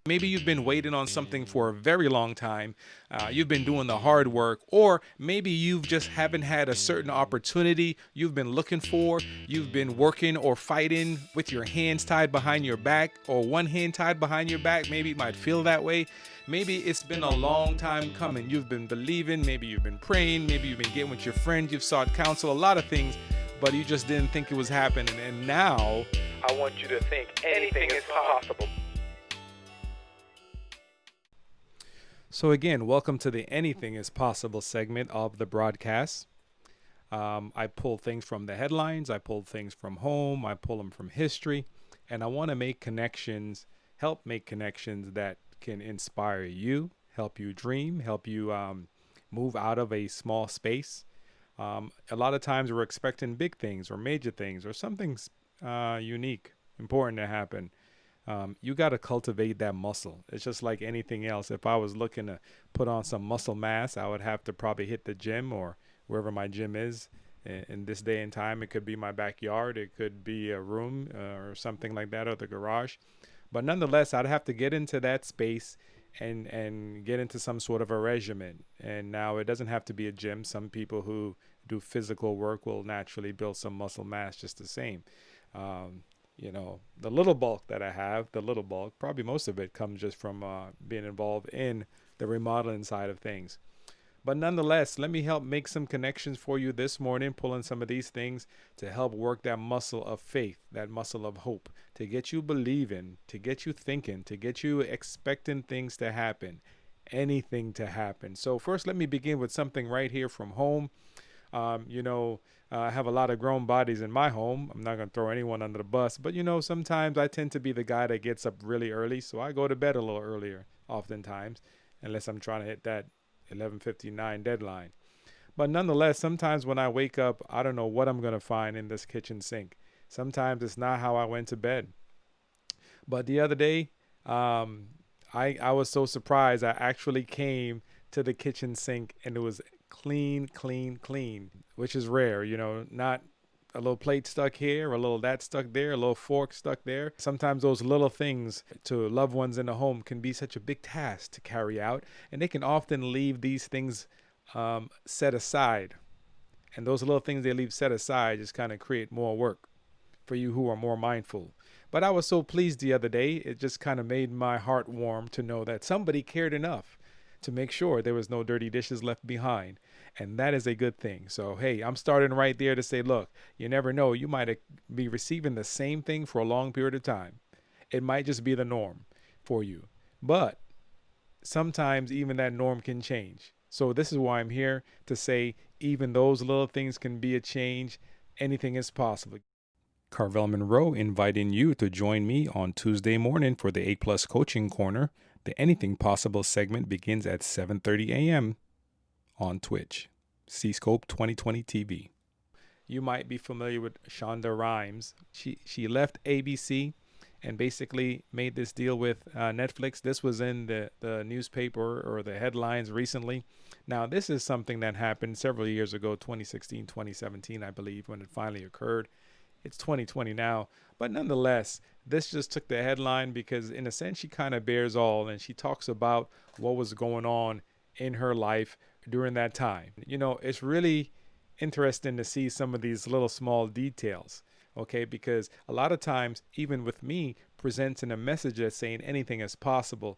Maybe you've been waiting on something for a very long time. You've been doing the hard work, or maybe you've just haven't had a certain opportunity you've been looking for. You've been working or fighting with your hands tied behind your back, or one hand tied behind your back. Maybe it might feel that way. Maybe it's been a long time coming. You've been believing, maybe you've been praying, maybe you've been getting with your friends, you've sought counsel, a lot of things, but you just didn't think it was happening. And now I want you to think anything is possible. So again, welcome to the Anything is Possible segment of the broadcast. I pull things from the headlines, I pull things from home, I pull them from history, and I want to make connections, help make connections that can inspire you, help you dream, help you move out of a small space. A lot of times we're expecting big things or major things or something unique, important to happen. You got to cultivate that muscle. It's just like anything else. If I was looking to put on some muscle mass, I would have to probably hit the gym or wherever my gym is. In this day and time, it could be my backyard. It could be a room or something like that, or the garage. But nonetheless, I'd have to get into that space and get into some sort of a regimen. And now it doesn't have to be a gym. Some people who do physical work will naturally build some muscle mass just the same. The little bulk that I have, probably most of it comes just from being involved in the remodeling side of things. But nonetheless, let me help make some connections for you this morning, pulling some of these things to help work that muscle of faith, that muscle of hope, to get you believing, to get you thinking, to get you expecting things to happen, anything to happen. So first, let me begin with something right here from home. I have a lot of grown bodies in my home. I'm not going to throw anyone under the bus, but sometimes I tend to be the guy that gets up really early. So I go to bed a little earlier oftentimes, unless I'm trying to hit that 11:59 deadline. But nonetheless, sometimes when I wake up, I don't know what I'm going to find in this kitchen sink. Sometimes it's not how I went to bed. But the other day, I was so surprised. I actually came to the kitchen sink and it was clean, which is rare, not a little plate stuck here, a little that stuck there, a little fork stuck there. Sometimes those little things to loved ones in the home can be such a big task to carry out, and they can often leave these things set aside. And those little things they leave set aside just kind of create more work for you who are more mindful. But I was so pleased the other day, it just kind of made my heart warm to know that somebody cared enough to make sure there was no dirty dishes left behind. And that is a good thing. So, hey, I'm starting right there to say, look, you never know. You might be receiving the same thing for a long period of time. It might just be the norm for you. But sometimes even that norm can change. So this is why I'm here to say even those little things can be a change. Anything is possible. Carvel Munroe inviting you to join me on Tuesday morning for the 8 Plus Coaching Corner. The Anything Possible segment begins at 7:30 a.m. on Twitch, C-Scope 2020 TV. You might be familiar with Shonda Rhimes. She left ABC and basically made this deal with Netflix. This was in the newspaper or the headlines recently. Now, this is something that happened several years ago, 2016, 2017, I believe, when it finally occurred. It's 2020 now, but nonetheless, this just took the headline because in a sense, she kind of bears all, and she talks about what was going on in her life during that time. It's really interesting to see some of these little small details, okay? Because a lot of times, even with me presenting a message that's saying anything is possible,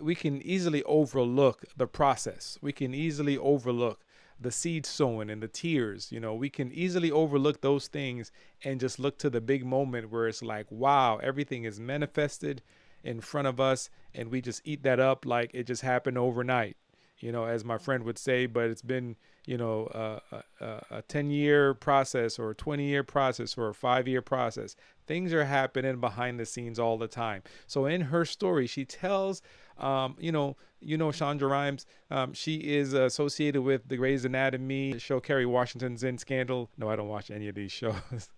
we can easily overlook the process. We can easily overlook the seed sowing and the tears. We can easily overlook those things and just look to the big moment where it's like, wow, everything is manifested in front of us, and we just eat that up like it just happened overnight. As my friend would say, but it's been, a 10-year process or a 20-year process or a 5-year process. Things are happening behind the scenes all the time. So in her story, she tells, Shonda Rhimes, she is associated with the Grey's Anatomy show Kerry Washington's in Scandal. No, I don't watch any of these shows,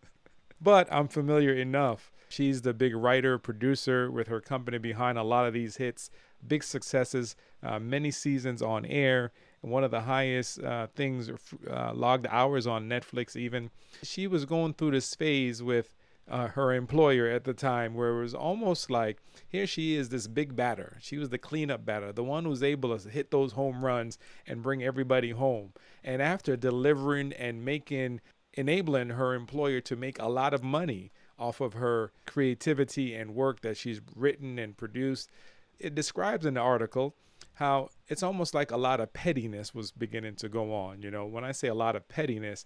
but I'm familiar enough. She's the big writer, producer with her company behind a lot of these hits, big successes, many seasons on air, and one of the highest logged hours on Netflix even. She was going through this phase with her employer at the time, where it was almost like here she is, this big batter. She was the cleanup batter, the one who's able to hit those home runs and bring everybody home. And after delivering and enabling her employer to make a lot of money off of her creativity and work that she's written and produced, it describes in the article how it's almost like a lot of pettiness was beginning to go on. When I say a lot of pettiness,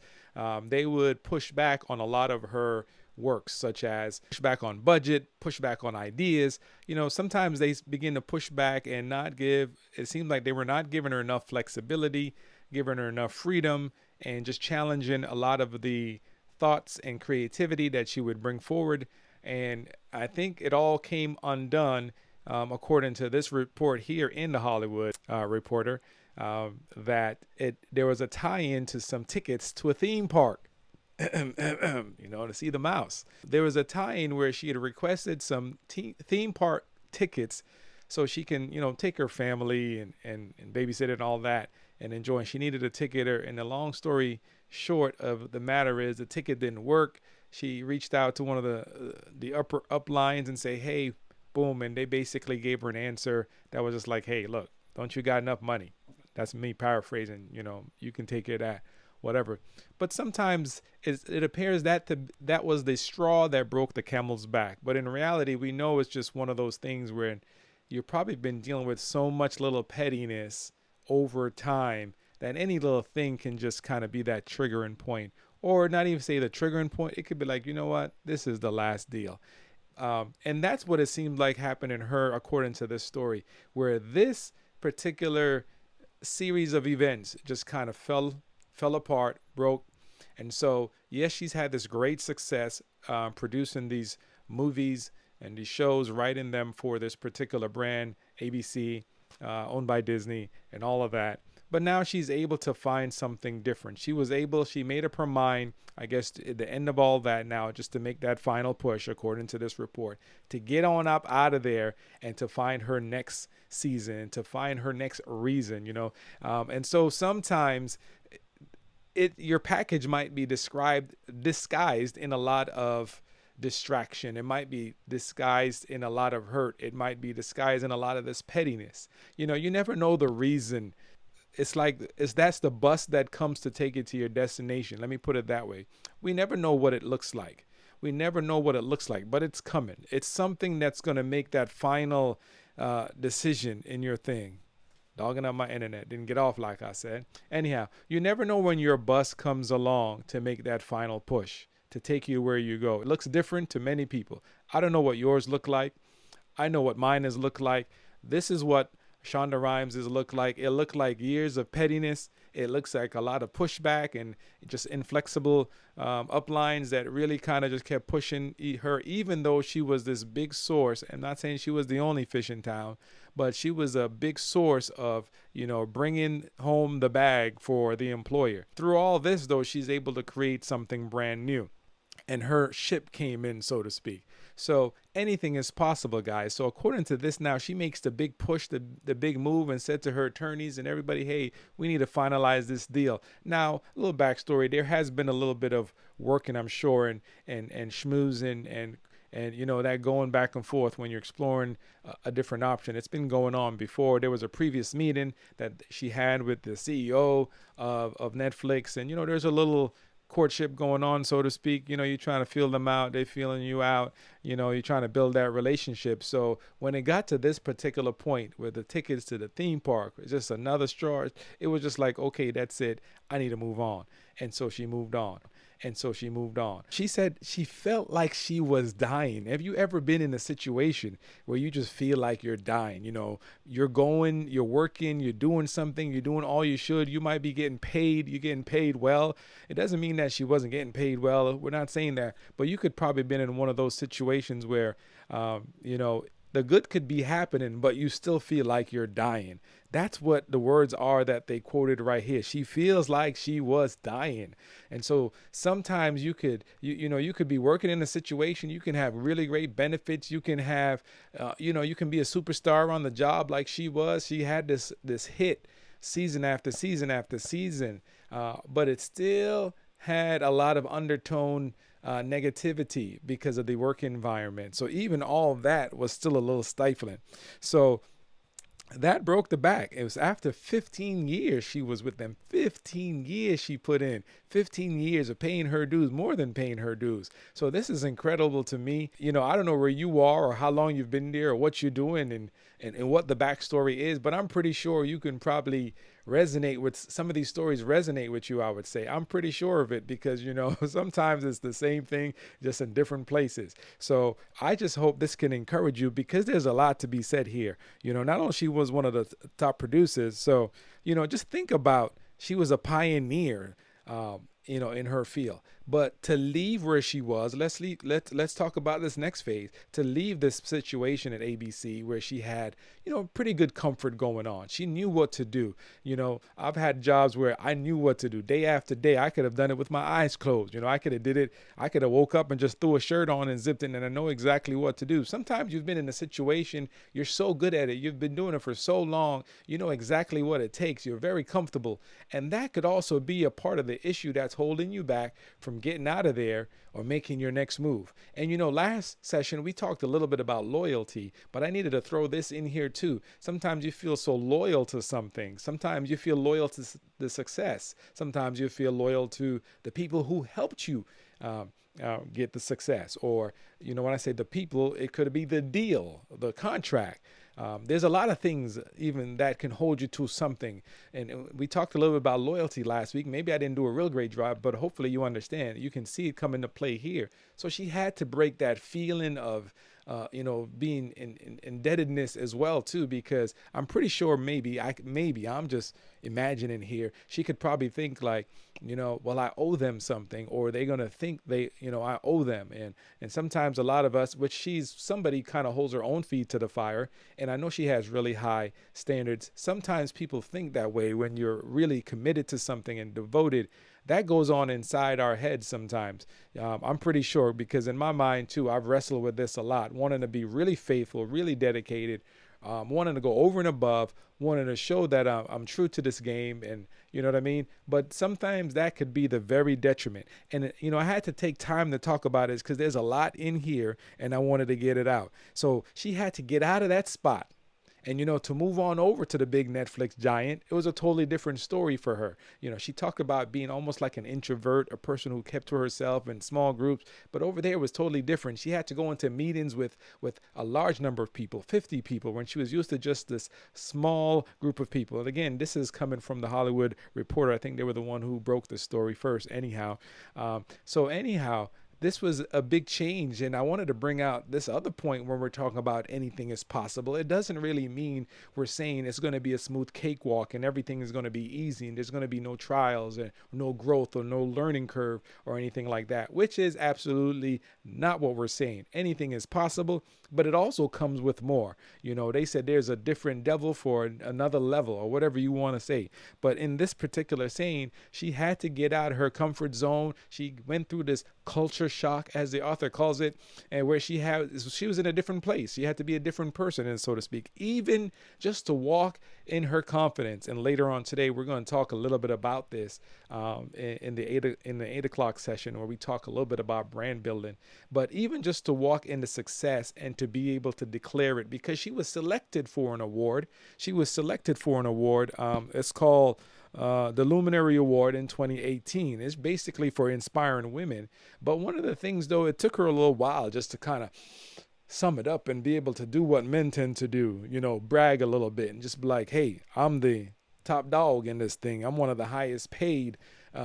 they would push back on a lot of her works, such as push back on budget, push back on ideas. Sometimes they begin to push back and it seemed like they were not giving her enough flexibility, giving her enough freedom, and just challenging a lot of the thoughts and creativity that she would bring forward. And I think it all came undone, according to this report here in the Hollywood Reporter, that there was a tie-in to some tickets to a theme park. To see the mouse. There was a tie-in where she had requested some theme park tickets so she can, take her family and babysit it and all that and enjoy. And she needed a ticket. And the long story short of the matter is the ticket didn't work. She reached out to one of the upper up lines and say, hey, boom. And they basically gave her an answer that was just like, hey, look, don't you got enough money? That's me paraphrasing, you can take it at whatever. But sometimes it appears that that was the straw that broke the camel's back. But in reality, we know it's just one of those things where you've probably been dealing with so much little pettiness over time that any little thing can just kind of be that triggering point, or not even say the triggering point. It could be like, you know what, this is the last deal. And that's what it seemed like happened in her, according to this story, where this particular series of events just kind of fell apart, broke. And so, yes, she's had this great success producing these movies and these shows, writing them for this particular brand, ABC, owned by Disney and all of that. But now she's able to find something different. She made up her mind, I guess, at the end of all that now, just to make that final push, according to this report, to get on up out of there and to find her next season, to find her next reason, And so sometimes your package might be disguised in a lot of distraction. It might be disguised in a lot of hurt. It might be disguised in a lot of this pettiness. You never know the reason. That's the bus that comes to take you to your destination. Let me put it that way. We never know what it looks like. But it's coming. It's something that's going to make that final decision in your thing. Dogging up my internet. Didn't get off like I said. Anyhow, you never know when your bus comes along to make that final push, to take you where you go. It looks different to many people. I don't know what yours look like. I know what mine has looked like. This is what Shonda Rhimes has looked like. It looked like years of pettiness. It looks like a lot of pushback and just inflexible uplines that really kind of just kept pushing her, even though she was this big source. I'm not saying she was the only fish in town, but she was a big source of, bringing home the bag for the employer. Through all this, though, she's able to create something brand new. And her ship came in, so to speak. So anything is possible, guys. So according to this now, she makes the big push, the big move, and said to her attorneys and everybody, hey, we need to finalize this deal. Now, a little backstory. There has been a little bit of working, I'm sure, and schmoozing and that going back and forth when you're exploring a different option. It's been going on before. There was a previous meeting that she had with the CEO of Netflix. And, there's a little courtship going on, so to speak. You're trying to feel them out, they feeling you out, you're trying to build that relationship. So when it got to this particular point with the tickets to the theme park, it's just another straw. It was just like, okay, that's it, I need to move on. And so she moved on. She said she felt like she was dying. Have you ever been in a situation where you just feel like you're dying? You're working, you're doing something, you're doing all you should. You might be getting paid. You're getting paid well. It doesn't mean that she wasn't getting paid well. We're not saying that. But you could probably been in one of those situations where, the good could be happening, but you still feel like you're dying. That's what the words are that they quoted right here. She feels like she was dying. And so sometimes you could be working in a situation. You can have really great benefits. You can have, you can be a superstar on the job like she was. She had this hit season after season after season, but it still had a lot of undertone negativity because of the work environment. So even all that was still a little stifling. So that broke the back. It was after 15 years she was with them. 15 years she put in. 15 years of paying her dues, more than paying her dues. So this is incredible to me. I don't know where you are or how long you've been there or what you're doing and what the backstory is, but I'm pretty sure you can probably resonate with some of these stories, resonate with you, I would say. I'm pretty sure of it because, sometimes it's the same thing, just in different places. So I just hope this can encourage you because there's a lot to be said here. Not only she was one of the top producers, so, just think about she was a pioneer, in her field. But to leave where she was, let's talk about this next phase. To leave this situation at ABC where she had, pretty good comfort going on. She knew what to do. I've had jobs where I knew what to do day after day. I could have done it with my eyes closed. I could have did it. I could have woke up and just threw a shirt on and zipped it, and I know exactly what to do. Sometimes you've been in a situation, you're so good at it. You've been doing it for so long. You know exactly what it takes. You're very comfortable. And that could also be a part of the issue that's holding you back from getting out of there or making your next move. And last session we talked a little bit about loyalty, but I needed to throw this in here too. Sometimes you feel so loyal to something. Sometimes you feel loyal to the success. Sometimes you feel loyal to the people who helped you get the success. Or, when I say the people, it could be the deal, the contract. There's a lot of things even that can hold you to something. And we talked a little bit about loyalty last week. Maybe I didn't do a real great job, but hopefully you understand. You can see it come into play here. So she had to break that feeling of, being in indebtedness as well too, because I'm pretty sure maybe I'm just imagining here. She could probably think like, well, I owe them something, or they're going to think I owe them. And sometimes a lot of us, which she's somebody kind of holds her own feet to the fire. And I know she has really high standards. Sometimes people think that way when you're really committed to something and devoted. That goes on inside our heads sometimes. I'm pretty sure, because in my mind too, I've wrestled with this a lot, wanting to be really faithful, really dedicated, wanting to go over and above, wanting to show that I'm true to this game, and you know what I mean? But sometimes that could be the very detriment. And, I had to take time to talk about it because there's a lot in here and I wanted to get it out. So she had to get out of that spot. And, to move on over to the big Netflix giant, it was a totally different story for her. She talked about being almost like an introvert, a person who kept to herself in small groups. But over there it was totally different. She had to go into meetings with a large number of people, 50 people, when she was used to just this small group of people. And again, this is coming from the Hollywood Reporter. I think they were the one who broke the story first anyhow. This was a big change, and I wanted to bring out this other point when we're talking about anything is possible. It doesn't really mean we're saying it's going to be a smooth cakewalk and everything is going to be easy and there's going to be no trials and no growth or no learning curve or anything like that, which is absolutely not what we're saying. Anything is possible, but it also comes with more. They said there's a different devil for another level, or whatever you want to say. But in this particular saying, she had to get out of her comfort zone. She went through this culture shock, as the author calls it, and where she was in a different place. She had to be a different person, and so to speak, even just to walk in her confidence. And later on today, we're going to talk a little bit about this in the 8 o'clock session, where we talk a little bit about brand building. But even just to walk into success and to be able to declare it, because she was selected for an award. It's called the Luminary Award in 2018. It's basically for inspiring women. But one of the things, though, it took her a little while just to kind of sum it up and be able to do what men tend to do, brag a little bit and just be like, hey, I'm the top dog in this thing. I'm one of the highest paid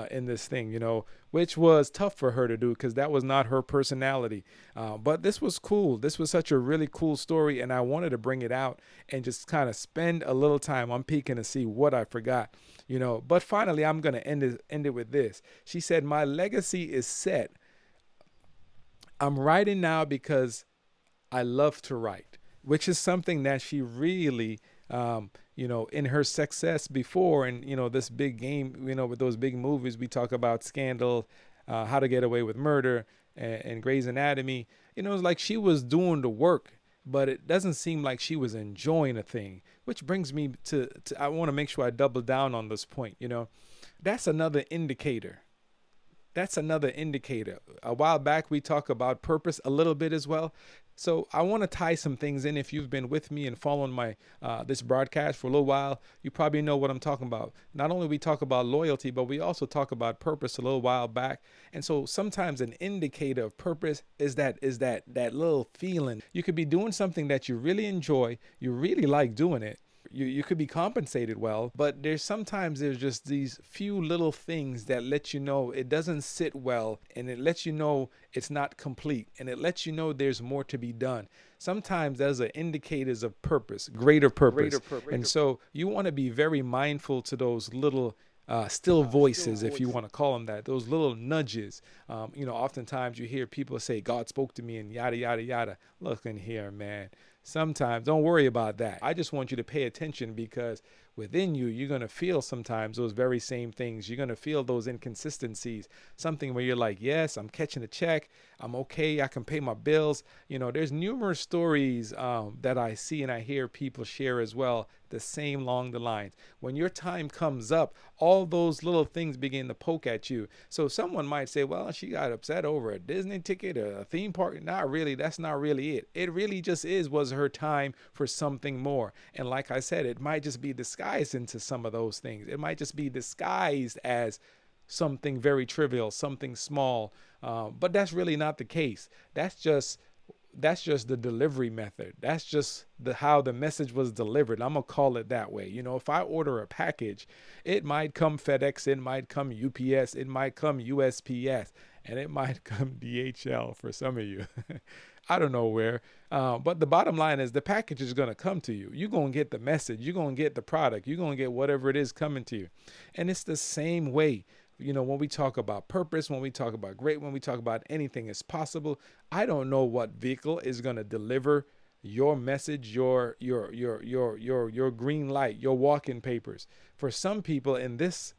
in this thing, which was tough for her to do because that was not her personality. But this was cool. This was such a really cool story, and I wanted to bring it out and just kind of spend a little time. I'm peeking to see what I forgot, But finally, I'm going to end it with this. She said, my legacy is set. I'm writing now because I love to write, which is something that she really in her success before, and this big game, with those big movies, we talk about Scandal, How to Get Away with Murder, and Grey's Anatomy. It's like she was doing the work, but it doesn't seem like she was enjoying a thing, which brings me to I want to make sure I double down on this point. That's another indicator. That's another indicator. A while back, we talked about purpose a little bit as well. So I want to tie some things in. If you've been with me and following my this broadcast for a little while, you probably know what I'm talking about. Not only we talk about loyalty, but we also talk about purpose a little while back. And so sometimes an indicator of purpose is that little feeling. You could be doing something that you really enjoy, you really like doing it, you could be compensated well, but there's just these few little things that let you know it doesn't sit well, and it lets you know it's not complete, and it lets you know there's more to be done. Sometimes those are indicators of purpose, greater purpose. And so you want to be very mindful to those little still voices, if you want to call them that, those little nudges. Oftentimes you hear people say, God spoke to me and yada, yada, yada. Look in here, man. Sometimes don't worry about that. I just want you to pay attention, because within you, you're going to feel sometimes those very same things. You're going to feel those inconsistencies, something where you're like, yes, I'm catching a check. I'm okay. I can pay my bills. There's numerous stories that I see and I hear people share as well, the same along the lines. When your time comes up, all those little things begin to poke at you. So someone might say, well, she got upset over a Disney ticket or a theme park. Not really. That's not really it. It really just was her time for something more. And like I said, it might just be disguised into some of those things. It might just be disguised as something very trivial, something small. But that's really not the case. That's just the delivery method. That's just how the message was delivered. I'm gonna call it that way. If I order a package, it might come FedEx, it might come UPS, it might come USPS, and it might come DHL for some of you. I don't know where. But the bottom line is the package is gonna come to you. You're gonna get the message. You're gonna get the product. You're gonna get whatever it is coming to you. And it's the same way. When we talk about purpose, when we talk about when we talk about anything is possible, I don't know what vehicle is going to deliver your message, your green light, your walking papers. For some people in this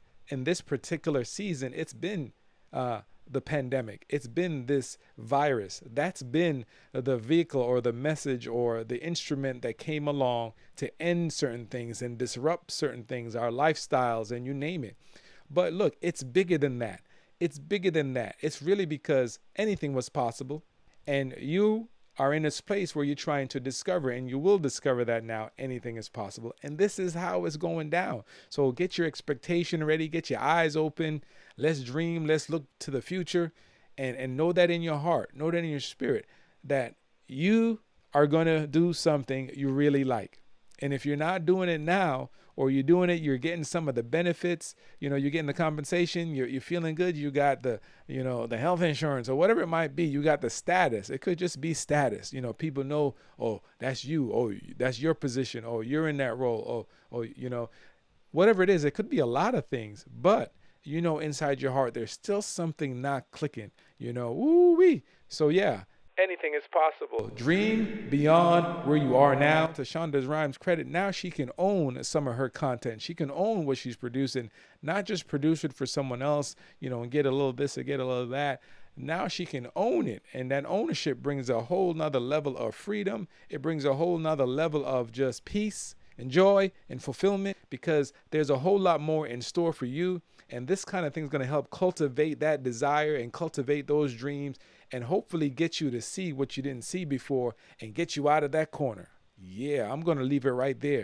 particular season, it's been the pandemic. It's been this virus. That's been the vehicle or the message or the instrument that came along to end certain things and disrupt certain things, our lifestyles, and you name it. But look, it's bigger than that. It's bigger than that. It's really because anything was possible, and you are in this place where you're trying to discover, and you will discover that now anything is possible. And this is how it's going down. So get your expectation ready, get your eyes open. Let's dream. Let's look to the future, and know that in your heart, know that in your spirit, that you are going to do something you really like. And if you're not doing it now, or you're doing it, you're getting some of the benefits, you're getting the compensation, you're feeling good, you got the health insurance or whatever it might be, you got the status. It could just be status. People know, oh, that's you. Oh, that's your position. Oh, you're in that role. Oh, whatever it is, it could be a lot of things, but inside your heart, there's still something not clicking, woo-wee. So yeah. Anything is possible. Dream beyond where you are now. To Shonda Rhimes' credit, now she can own some of her content. She can own what she's producing, not just produce it for someone else, and get a little this or get a little that. Now she can own it. And that ownership brings a whole nother level of freedom. It brings a whole nother level of just peace and joy and fulfillment, because there's a whole lot more in store for you. And this kind of thing is going to help cultivate that desire and cultivate those dreams, and hopefully get you to see what you didn't see before and get you out of that corner. Yeah, I'm going to leave it right there.